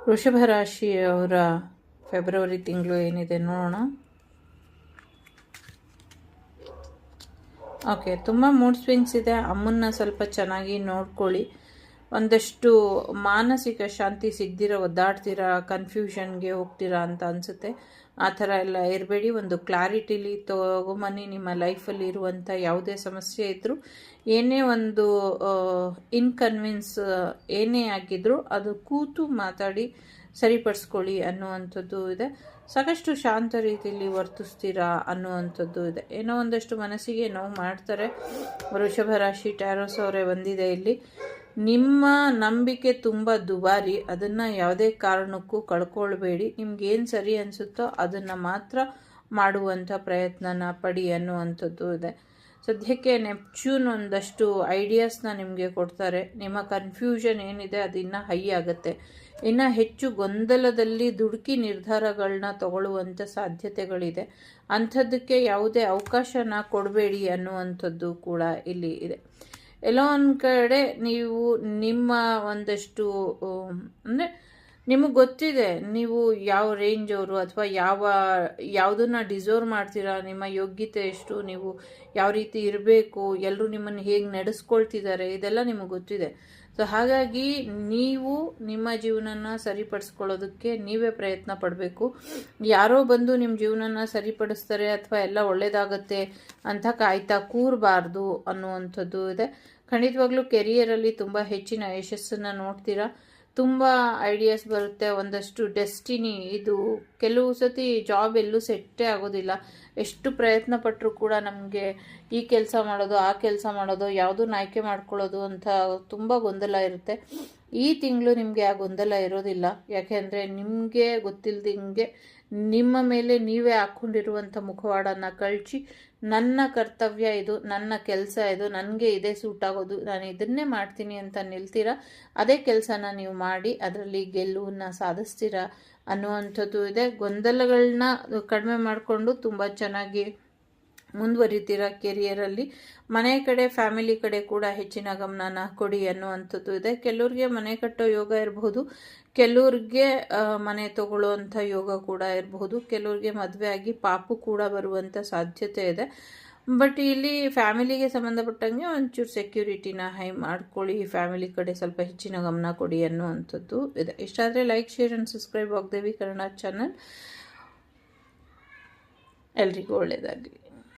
ವೃಷಭ ರಾಶಿಯವರ ಫೆಬ್ರವರಿ ತಿಂಗಳು ಏನಿದೆ ನೋಡೋಣ. ಓಕೆ, ತುಂಬ ಮೂಡ್ ಸ್ವಿಂಗ್ಸ್ ಇದೆ. ಅಮ್ಮನ್ನ ಸ್ವಲ್ಪ ಚೆನ್ನಾಗಿ ನೋಡ್ಕೊಳ್ಳಿ. ಒಂದಷ್ಟು ಮಾನಸಿಕ ಶಾಂತಿ ಸಿಗದಿರೋ, ಒದ್ದಾಡ್ತೀರಾ, ಕನ್ಫ್ಯೂಷನ್ಗೆ ಹೋಗ್ತೀರಾ ಅಂತ ಅನಿಸುತ್ತೆ. ಆ ಥರ ಎಲ್ಲ ಇರಬೇಡಿ. ಒಂದು ಕ್ಲಾರಿಟಿಲಿ ತಗೊಂಬನ್ನಿ. ನಿಮ್ಮ ಲೈಫಲ್ಲಿ ಇರುವಂಥ ಯಾವುದೇ ಸಮಸ್ಯೆ ಇದ್ದರೂ, ಏನೇ ಒಂದು ಇನ್ಕನ್ವಿನ್ಸ್ ಏನೇ ಆಗಿದ್ರೂ ಅದು ಕೂತು ಮಾತಾಡಿ ಸರಿಪಡಿಸ್ಕೊಳ್ಳಿ ಅನ್ನುವಂಥದ್ದು ಇದೆ. ಸಾಕಷ್ಟು ಶಾಂತ ರೀತಿಯಲ್ಲಿ ವರ್ತಿಸ್ತೀರಾ ಅನ್ನುವಂಥದ್ದು ಇದೆ. ಏನೋ ಒಂದಷ್ಟು ಮನಸ್ಸಿಗೆ ನೋವು ಮಾಡ್ತಾರೆ. ವೃಷಭ ರಾಶಿ ಟ್ಯಾರೋಸ್ ಅವರೇ ಬಂದಿದೆ ಇಲ್ಲಿ. ನಿಮ್ಮ ನಂಬಿಕೆ ತುಂಬ ದುಬಾರಿ. ಅದನ್ನು ಯಾವುದೇ ಕಾರಣಕ್ಕೂ ಕಳ್ಕೊಳ್ಬೇಡಿ. ನಿಮ್ಗೇನು ಸರಿ ಅನಿಸುತ್ತೋ ಅದನ್ನು ಮಾತ್ರ ಮಾಡುವಂಥ ಪ್ರಯತ್ನನ ಪಡಿ ಅನ್ನುವಂಥದ್ದು ಇದೆ. ಸದ್ಯಕ್ಕೆ ನೆಪ್ಚೂನ್ ಒಂದಷ್ಟು ಐಡಿಯಾಸ್ನ ನಿಮಗೆ ಕೊಡ್ತಾರೆ. ನಿಮ್ಮ ಕನ್ಫ್ಯೂಷನ್ ಏನಿದೆ ಅದು ಇನ್ನೂ ಹೈ ಆಗುತ್ತೆ. ಇನ್ನು ಹೆಚ್ಚು ಗೊಂದಲದಲ್ಲಿ ದುಡುಕಿ ನಿರ್ಧಾರಗಳನ್ನ ತಗೊಳ್ಳುವಂಥ ಸಾಧ್ಯತೆಗಳಿದೆ. ಅಂಥದ್ದಕ್ಕೆ ಯಾವುದೇ ಅವಕಾಶನ ಕೊಡಬೇಡಿ ಅನ್ನುವಂಥದ್ದು ಕೂಡ ಇಲ್ಲಿ ಇದೆ. ಎಲ್ಲೋ ಒಂದು ಕಡೆ ನೀವು ನಿಮ್ಮ ಒಂದಷ್ಟು ಅಂದರೆ ನಿಮಗೆ ಗೊತ್ತಿದೆ ನೀವು ಯಾವ ರೇಂಜ್ ಅವರು ಅಥವಾ ಯಾವುದನ್ನು ಡಿಸರ್ವ್ ಮಾಡ್ತೀರಾ, ನಿಮ್ಮ ಯೋಗ್ಯತೆ ಎಷ್ಟು, ನೀವು ಯಾವ ರೀತಿ ಇರಬೇಕು, ಎಲ್ಲರೂ ನಿಮ್ಮನ್ನು ಹೇಗೆ ನಡೆಸ್ಕೊಳ್ತಿದ್ದಾರೆ, ಇದೆಲ್ಲ ನಿಮಗೆ ಗೊತ್ತಿದೆ. ಸೊ ಹಾಗಾಗಿ ನೀವು ನಿಮ್ಮ ಜೀವನನ ಸರಿಪಡಿಸ್ಕೊಳ್ಳೋದಕ್ಕೆ ನೀವೇ ಪ್ರಯತ್ನ ಪಡಬೇಕು. ಯಾರೋ ಬಂದು ನಿಮ್ಮ ಜೀವನನ ಸರಿಪಡಿಸ್ತಾರೆ ಅಥವಾ ಎಲ್ಲ ಒಳ್ಳೆಯದಾಗತ್ತೆ ಅಂತ ಕಾಯ್ತಾ ಕೂರಬಾರ್ದು ಅನ್ನುವಂಥದ್ದು ಇದೆ. ಖಂಡಿತವಾಗ್ಲೂ ಕೆರಿಯರಲ್ಲಿ ತುಂಬ ಹೆಚ್ಚಿನ ಯಶಸ್ಸನ್ನು ನೋಡ್ತೀರಾ. ತುಂಬ ಐಡಿಯಾಸ್ ಬರುತ್ತೆ. ಒಂದಷ್ಟು ಡೆಸ್ಟಿನಿ ಇದು. ಕೆಲವು ಸತಿ ಜಾಬ್ ಎಲ್ಲೂ ಸೆಟ್ಟೇ ಆಗೋದಿಲ್ಲ. ಎಷ್ಟು ಪ್ರಯತ್ನ ಪಟ್ಟರೂ ಕೂಡ ನಮಗೆ ಈ ಕೆಲಸ ಮಾಡೋದು, ಆ ಕೆಲಸ ಮಾಡೋದು, ಯಾವುದನ್ನು ಆಯ್ಕೆ ಮಾಡ್ಕೊಳ್ಳೋದು ಅಂತ ತುಂಬ ಗೊಂದಲ ಇರುತ್ತೆ. ಈ ತಿಂಗಳು ನಿಮಗೆ ಆ ಗೊಂದಲ ಇರೋದಿಲ್ಲ. ಯಾಕೆಂದರೆ ನಿಮಗೆ ಗೊತ್ತಿಲ್ಲದಂಗೆ ನಿಮ್ಮ ಮೇಲೆ ನೀವೇ ಹಾಕ್ಕೊಂಡಿರುವಂಥ ಮುಖವಾಡನ್ನು ಕಳಚಿ ನನ್ನ ಕರ್ತವ್ಯ ಇದು, ನನ್ನ ಕೆಲಸ ಇದು, ನನಗೆ ಇದೇ ಸೂಟ್ ಆಗೋದು, ನಾನು ಇದನ್ನೇ ಮಾಡ್ತೀನಿ ಅಂತ ನಿಲ್ತೀರಾ. ಅದೇ ಕೆಲಸನ ನೀವು ಮಾಡಿ ಅದರಲ್ಲಿ ಗೆಲುವನ್ನು ಸಾಧಿಸ್ತೀರಾ ಅನ್ನುವಂಥದ್ದು ಇದೆ. ಗೊಂದಲಗಳನ್ನ ಕಡಿಮೆ ಮಾಡಿಕೊಂಡು ತುಂಬ ಚೆನ್ನಾಗಿ ಮುಂದುವರಿತೀರಾ ಕೆರಿಯರಲ್ಲಿ. ಮನೆ ಕಡೆ, ಫ್ಯಾಮಿಲಿ ಕಡೆ ಕೂಡ ಹೆಚ್ಚಿನ ಗಮನನ ಕೊಡಿ ಅನ್ನುವಂಥದ್ದು ಇದೆ. ಕೆಲವ್ರಿಗೆ ಮನೆ ಕಟ್ಟೋ ಯೋಗ ಇರಬಹುದು, ಕೆಲವ್ರಿಗೆ ಮನೆ ತಗೊಳ್ಳುವಂಥ ಯೋಗ ಕೂಡ ಇರಬಹುದು, ಕೆಲವ್ರಿಗೆ ಮದುವೆ ಆಗಿ ಪಾಪು ಕೂಡ ಬರುವಂಥ ಸಾಧ್ಯತೆ ಇದೆ. ಬಟ್ ಇಲ್ಲಿ ಫ್ಯಾಮಿಲಿಗೆ ಸಂಬಂಧಪಟ್ಟಂಗೆ ಒಂಚೂರು ಸೆಕ್ಯೂರಿಟಿನ ಹೈ ಮಾಡ್ಕೊಳ್ಳಿ. ಫ್ಯಾಮಿಲಿ ಕಡೆ ಸ್ವಲ್ಪ ಹೆಚ್ಚಿನ ಗಮನ ಕೊಡಿ ಅನ್ನುವಂಥದ್ದು ಇದೆ. ಇಷ್ಟ ಆದರೆ like, share and subscribe Vagdevi Kannada channel. ಎಲ್ರಿಗೂ ಒಳ್ಳೆಯದಾಗಲಿ.